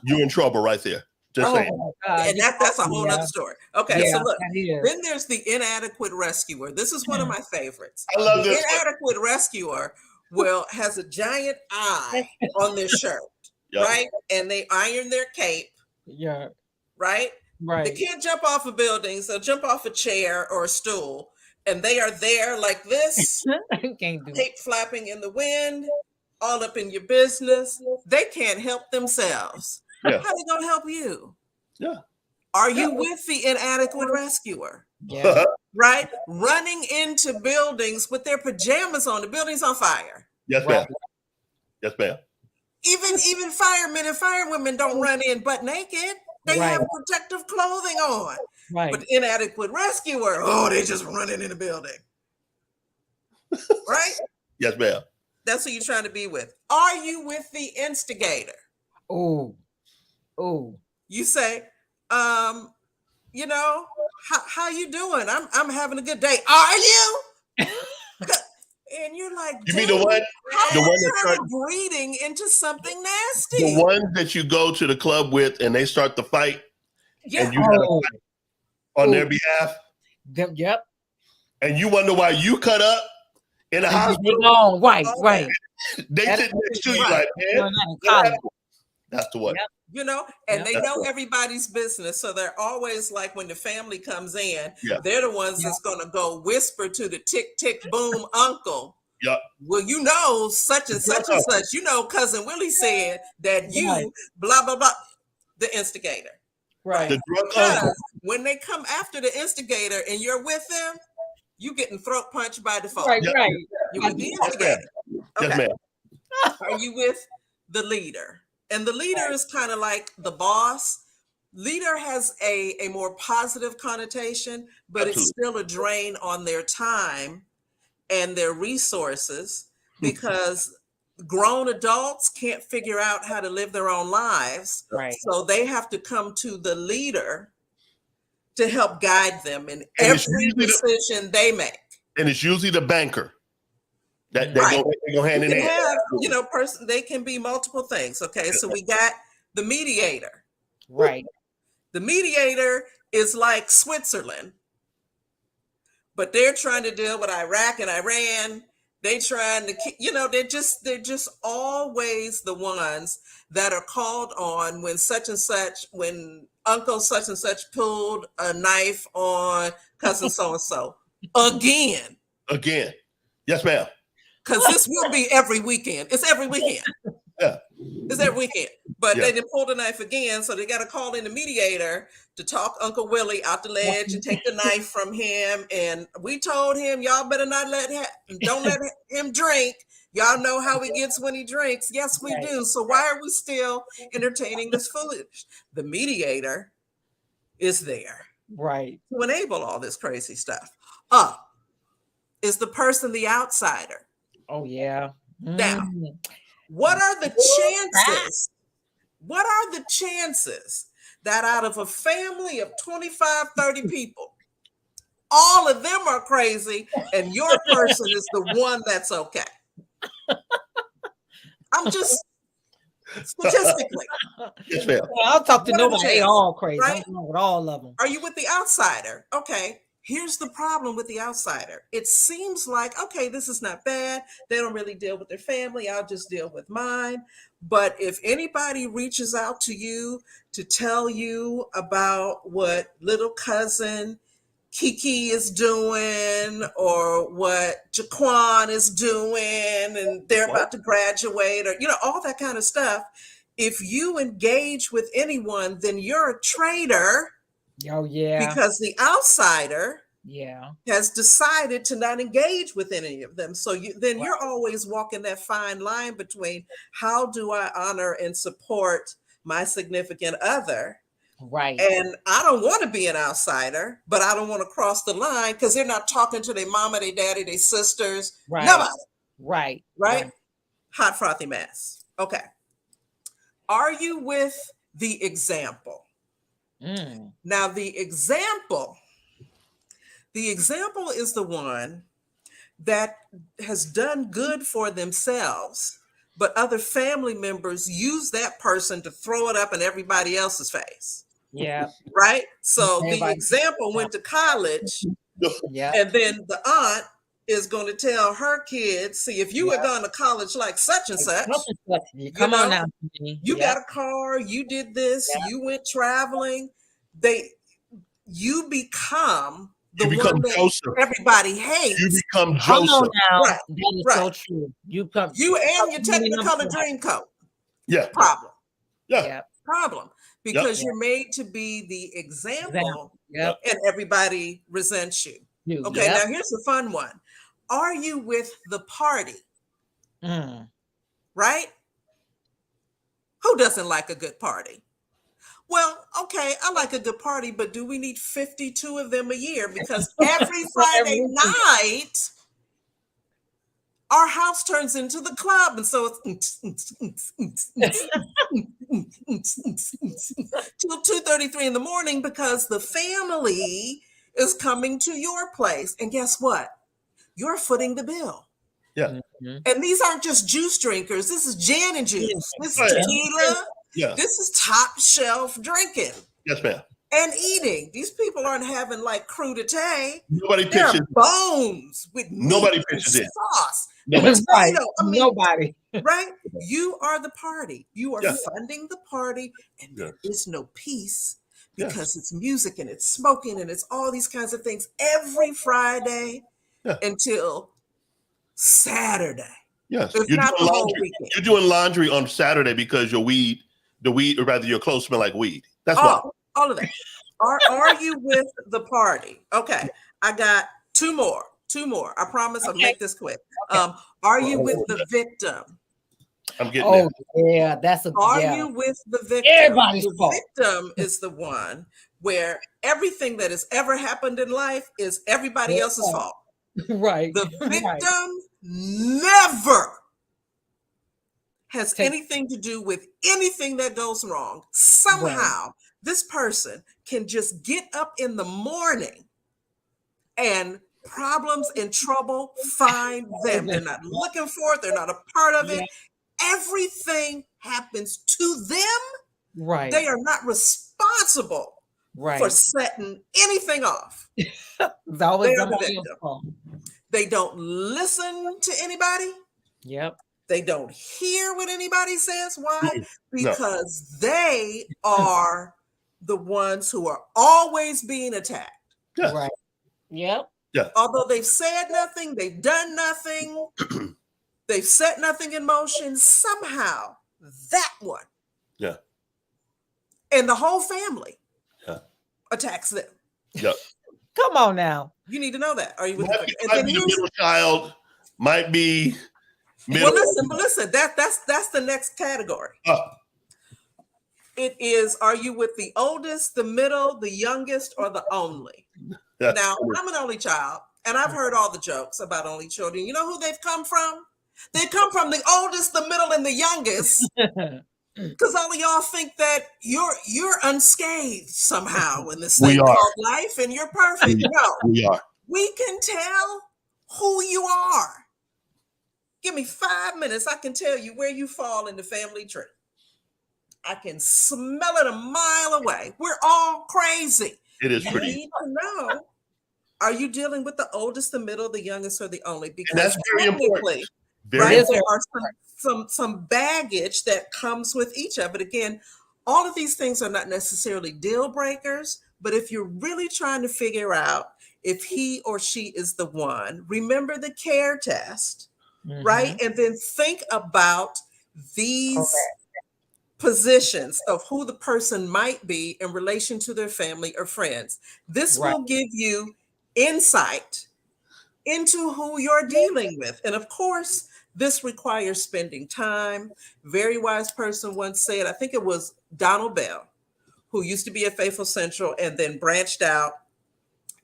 you're in trouble right there. Just saying. And that's a whole other story. Okay, so look, then there's the inadequate rescuer. This is one of my favorites. I love this. The inadequate rescuer has a giant eye on their shirt, right? And they iron their cape. Yeah. Right? Right. They can't jump off of buildings. They'll jump off a chair or a stool. And they are there like this, cape flapping in the wind, all up in your business. They can't help themselves. Yeah. How are they going to help you? Yeah. Are you with the inadequate rescuer? Yeah. Right? Running into buildings with their pajamas on. The building's on fire. Yes, ma'am. Yes, ma'am. Even firemen and firewomen don't run in butt naked. They have protective clothing on. Right. But inadequate rescuer, they just running in the building. Right? Yes, ma'am. That's who you're trying to be with. Are you with the instigator? Oh. You say, how you doing? I'm having a good day. Are you? And you're like, you mean the one that's breeding into something nasty. The one that you go to the club with and they start the fight, and you got to fight on their behalf. Yep. And you wonder why you cut up in the hospital. Right. They sit next to you like, man, that's the one. Yep. And they know everybody's business. So they're always like, when the family comes in, they're the ones that's going to go whisper to the tick, tick, boom uncle. Yep. Well, such and such and such. Cousin Willie said that you blah, blah, blah. The instigator. Right. The drunk uncle. When they come after the instigator and you're with them, you getting throat punched by default. Right. You're with the instigator. Yes, ma'am. Are you with the leader? And the leader is kind of like the boss. Leader has a more positive connotation, but it's still a drain on their time and their resources, because grown adults can't figure out how to live their own lives. Right. So they have to come to the leader to help guide them in every decision they make. And it's usually the banker. That they go hand in hand. They can be multiple things. Okay, so we got the mediator. Right. The mediator is like Switzerland, but they're trying to deal with Iraq and Iran. They trying to, they're just always the ones that are called on when when Uncle such and such pulled a knife on cousin so and so again. Yes, ma'am. Because this will be every weekend. It's every weekend. Yeah. It's every weekend. But Yeah. they didn't pull the knife again, so they got to call in the mediator to talk Uncle Willie out the ledge and take the knife from him. And we told him, y'all better not don't let him drink. Y'all know how he gets when he drinks. Yes, we do. So why are we still entertaining this foolishness? The mediator is there Right. to enable all this crazy stuff. Is the person the outsider? Oh yeah. Now, what are the chances? What are the chances that out of a family of 25, 30 people, all of them are crazy and your person is the one that's okay? I'm just statistically. Yes, ma'am. I'll talk to What are the nobody. They chances, all crazy. right? I'm with all of them. Are you with the outsider? Okay. Here's the problem with the outsider. It seems like, okay, this is not bad. They don't really deal with their family. I'll just deal with mine. But if anybody reaches out to you to tell you about what little cousin Kiki is doing or what Jaquan is doing and they're about to graduate or, all that kind of stuff, if you engage with anyone, then you're a traitor. Oh yeah. Because the outsider Yeah. has decided to not engage with any of them. So you're always walking that fine line between how do I honor and support my significant other? Right. And I don't want to be an outsider, but I don't want to cross the line because they're not talking to their mama, their daddy, their sisters, Right. nobody. Right. Hot frothy mess. Okay. Are you with the example? Now, the example is the one that has done good for themselves, but other family members use that person to throw it up in everybody else's face. Yeah. Right? So the example went to college, and then the aunt is going to tell her kids, see, if you had gone to college like such and such, come on now. You got a car, you did this, you went traveling. You become the one that Joseph. Everybody hates. You become Come Joseph. on now. Right. That is so true. You and your Technicolor dream coat. Yeah. Problem. Yeah. Problem. Because you're made to be the example. And everybody resents you. Okay, now here's the fun one. Are you with the party? Right? Who doesn't like a good party? Well, okay, I like a good party, but do we need 52 of them a year? Because every Friday night, our house turns into the club. And so it's till 2:33 in the morning because the family is coming to your place. And guess what? You're footing the bill. Yeah. And these aren't just juice drinkers. This is gin and juice. This is tequila. Yeah. This is top shelf drinking. Yes, ma'am. And eating. These people aren't having like crudité. Nobody They're pitches. bones with Nobody pitches it. sauce. Right. Nobody. Right? You are the party. You are funding the party, and there is no peace because it's music and it's smoking and it's all these kinds of things every Friday until Saturday. Yes. It's not the whole weekend. You're doing laundry on Saturday because your clothes smell like weed. That's why. All of that. Are you with the party? Okay. I got two more. I promise I'll make this quick. Okay. Are you with the victim? I'm getting it. Yeah, that's a Are you with the victim? Everybody's fault. Victim is the one where everything that has ever happened in life is everybody else's fault. Right. The victim never has anything to do with anything that goes wrong. Somehow, this person can just get up in the morning and problems and trouble find them. They're not looking for it. They're not a part of it. Everything happens to them. Right. They are not responsible for setting anything off. It's always they are the victim. They don't listen to anybody. Yep. They don't hear what anybody says. Why? Because they are the ones who are always being attacked. Yeah. Right. Yep. Yeah. Although they've said nothing, they've done nothing, they've set nothing in motion, somehow that one. Yeah. And the whole family Yeah. attacks them. Yeah. Come on now. You need to know that. Are you with Might me? be the middle child, might be middle. Well, listen, that's the next category. It is, are you with the oldest, the middle, the youngest, or the only? Now, I'm an only child, and I've heard all the jokes about only children. You know who they've come from? They come from the oldest, the middle, and the youngest. Because all of y'all think that you're unscathed somehow in this thing called life, and you're perfect. No, we are. We can tell who you are. Give me 5 minutes, I can tell you where you fall in the family tree. I can smell it a mile away. We're all crazy. It is pretty. You need to know, are you dealing with the oldest, the middle, the youngest, or the only? Because and that's very important. Right, there are some baggage that comes with each of it. Again, all of these things are not necessarily deal breakers, but if you're really trying to figure out if he or she is the one, remember the care test, right? And then think about these positions of who the person might be in relation to their family or friends. This will give you insight into who you're dealing with. And of course, this requires spending time. Very wise person once said, I think it was Donald Bell, who used to be at Faithful Central and then branched out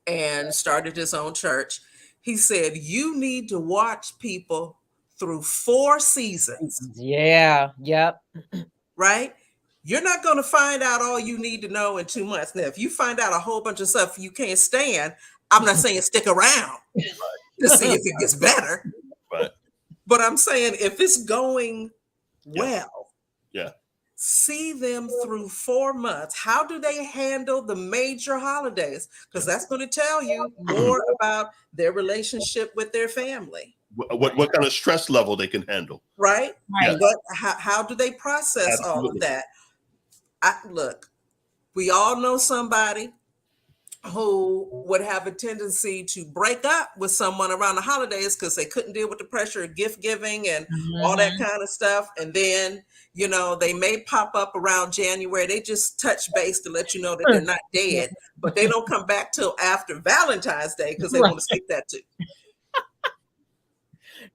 and started his own church. He said, you need to watch people through 4 seasons. Yeah. Yep. Right? You're not going to find out all you need to know in 2 months. Now, if you find out a whole bunch of stuff you can't stand, I'm not saying stick around to see if it gets better. Right. But I'm saying if it's going well, see them through 4 months. How do they handle the major holidays? Because that's going to tell you more about their relationship with their family. What kind of stress level they can handle. Right? Yeah. How do they process all of that? Look, we all know somebody who would have a tendency to break up with someone around the holidays because they couldn't deal with the pressure of gift giving and all that kind of stuff. And then, you know, they may pop up around January. They just touch base to let you know that they're not dead, but they don't come back till after Valentine's Day because they want to skip that too.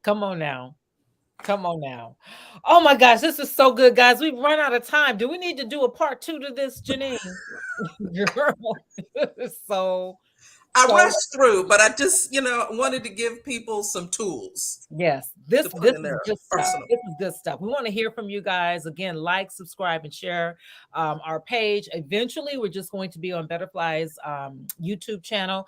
Come on now. Come on now. Oh my gosh, this is so good, guys. We've run out of time. Do we need to do a part 2 to this, Jenean? Girl, this is so I rushed through, but I just, wanted to give people some tools. Yes, this is good stuff. This is good stuff. We want to hear from you guys. Again, like, subscribe, and share our page. Eventually, we're just going to be on Betterfly's YouTube channel.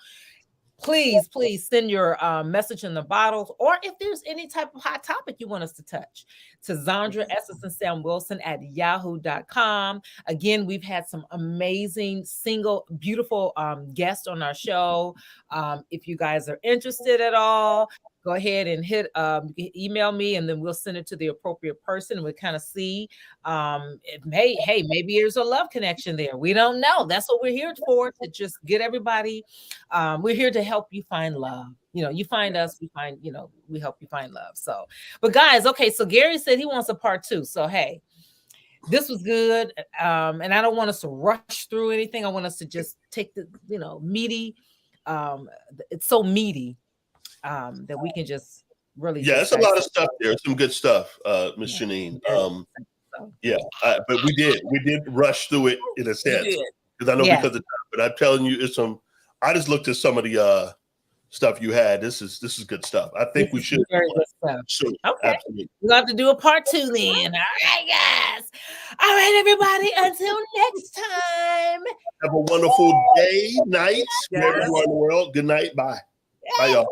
Please send your message in the bottles, or if there's any type of hot topic you want us to touch, to Zondra Estes and Sam Wilson at yahoo.com. Again, we've had some amazing, single, beautiful guests on our show. If you guys are interested at all, go ahead and email me, and then we'll send it to the appropriate person. We'll kind of see. Maybe there's a love connection there. We don't know. That's what we're here for, to just get everybody. We're here to help you find love. You find us, we find, we help you find love. So, but guys, okay, so Gary said he wants a part 2. So, hey, this was good. And I don't want us to rush through anything. I want us to just take the, meaty. It's so meaty. That we can just really it's a lot of stuff there. Some good stuff, Miss Jenean. But we did rush through it in a sense, because I know because of time. But I'm telling you, I just looked at some of the stuff you had. This is good stuff. I think we should. Very good stuff. Sure, okay, absolutely. We'll have to do a part 2 then. All right, guys. All right, everybody. Until next time. Have a wonderful day, night, wherever you are in the world. Good night. Bye. Bye, y'all.